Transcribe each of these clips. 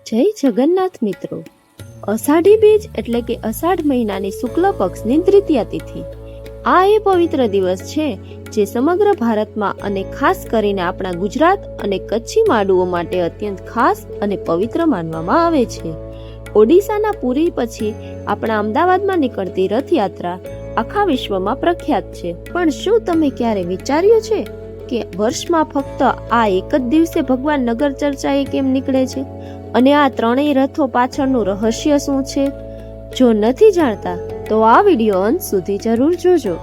જય જગન્નાથ મિત્રો, અષાઢી બીજ એટલે કે અષાઢ મહિનાની શુક્લ પક્ષની દ્વિતીયા તિથિ. આ એ પવિત્ર દિવસ છે જે સમગ્ર ભારતમાં અને ખાસ કરીને આપણા ગુજરાત અને કચ્છી માડુઓ માટે અત્યંત ખાસ અને પવિત્ર માનવામાં આવે છે. ઓડિશાના પુરી પછી આપણા અમદાવાદમાં નીકળતી રથયાત્રા આખા વિશ્વમાં પ્રખ્યાત છે. પણ શું તમે ક્યારે વિચાર્યું છે કે વર્ષમાં ફક્ત આ એક જ દિવસે ભગવાન નગર ચર્ચાએ કેમ નીકળે છે અને આ ત્રણેય રથો પાછળનું રહસ્ય શું છે? જો નથી જાણતા તો આ વિડિયો અંત સુધી જરૂર જોજો.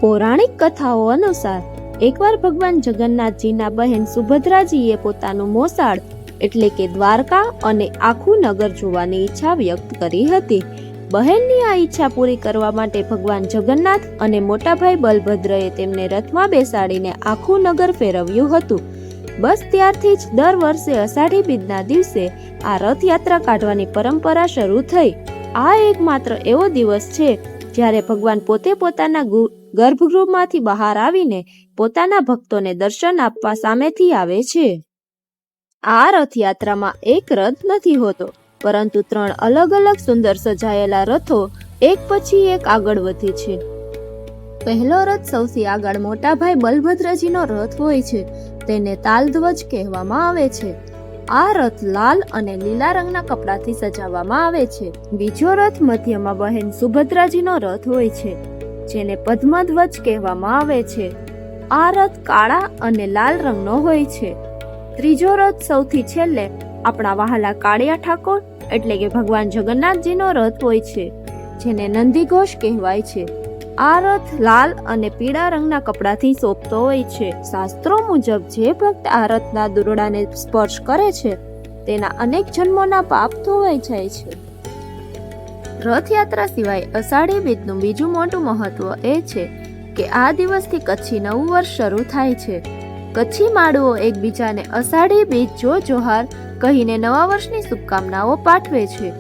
પૌરાણિક કથાઓ અનુસાર એકવાર ભગવાન જગન્નાથજીના બહેન સુભદ્રાજીએ પોતાનું મોસાળ એટલે કે દ્વારકા અને આખું નગર જોવાની ઈચ્છા વ્યક્ત કરી હતી. બહેનની આ ઈચ્છા પૂરી કરવા માટે ભગવાન જગન્નાથ અને મોટાભાઈ બલભદ્રએ તેમને રથમાં બેસાડીને આખું નગર ફેરવ્યું હતું. બસ ત્યારથી જ દર વર્ષે અષાઢી બીજના દિવસે આ રથયાત્રા કાઢવાની પરંપરા શરૂ થઈ. આ એકમાત્ર એવો દિવસ છે જ્યારે ભગવાન પોતે પોતાના ગર્ભગૃહમાંથી બહાર આવીને પોતાના ભક્તોને દર્શન આપવા સામેથી આવે છે. આ રથયાત્રામાં એક રથ નથી હોતો, પરંતુ 3 અલગ અલગ સુંદર સજાયેલા રથો એક પછી એક આગળ વધે છે. પહેલો રથ સૌથી આગળ મોટાભાઈ બલભદ્રજીનો રથ હોય છે. તેને તાલધ્વજ કહેવામાં આવે છે. આ રથ લાલ અને લીલા રંગના કપડાથી સજાવવામાં આવે છે. બીજો રથ મધ્યમાં બહેન સુભદ્રાજીનો રથ હોય છે, જેને પદ્મધ્વજ કહેવામાં આવે છે. આ રથ કાળા અને લાલ રંગનો હોય છે. ત્રીજો રથ સૌથી છેલ્લે આપણા વહાલા કાળિયા ઠાકોર એટલે કે ભગવાન જગન્નાથજીનો રથ હોય છે, જેને નંદીઘોષ કહેવાય છે. આ રથ લાલ અને પીળા રંગના કપડાથી શોભતો હોય છે. શાસ્ત્રો મુજબ જે ભક્ત આ રથના દોરડાને સ્પર્શ કરે છે તેના અનેક જન્મોના પાપ ધોવાઈ જાય છે. રથયાત્રા સિવાય અષાઢી બીજનું બીજું મોટું મહત્વ એ છે કે આ દિવસથી કચ્છી નવું વર્ષ શરૂ થાય છે. કચ્છી માડુઓ એકબીજાને અષાઢી બીજ જો જોહાર કહીને નવા વર્ષની શુભકામનાઓ પાઠવે છે.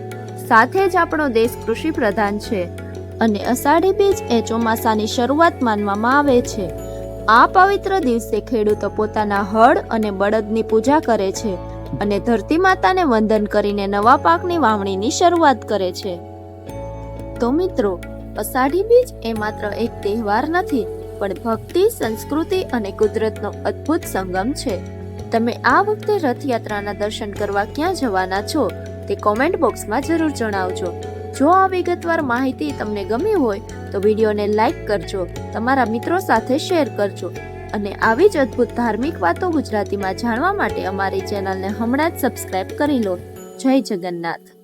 સાથે જ આપણો દેશ કૃષિ પ્રધાન છે અને અષાઢી બીજ એ ચોમાસાની શરૂઆત માનવામાં આવે છે. આ પવિત્ર દિવસે ખેડૂતો પોતાના હળ અને બળદની પૂજા કરે છે અને ધરતી માતાને વંદન કરીને નવા પાકની વાવણીની શરૂઆત કરે છે. તો મિત્રો, અષાઢી બીજ એ માત્ર એક તહેવાર નથી, પણ ભક્તિ, સંસ્કૃતિ અને કુદરતનો અદ્ભુત સંગમ છે. તમે આ વખતે રથયાત્રાના દર્શન કરવા ક્યાં જવાના છો તે કોમેન્ટ બોક્સમાં જરૂર જણાવજો. જો આ વિગતવાર માહિતી તમને ગમી હોય તો વિડીયોને લાઈક કરજો, તમારા મિત્રો સાથે શેર કરજો અને આવી જ અદ્ભુત ધાર્મિક વાતો ગુજરાતીમાં જાણવા માટે અમારી ચેનલને હમણાં જ સબસ્ક્રાઇબ કરી લો. જય જગન્નાથ.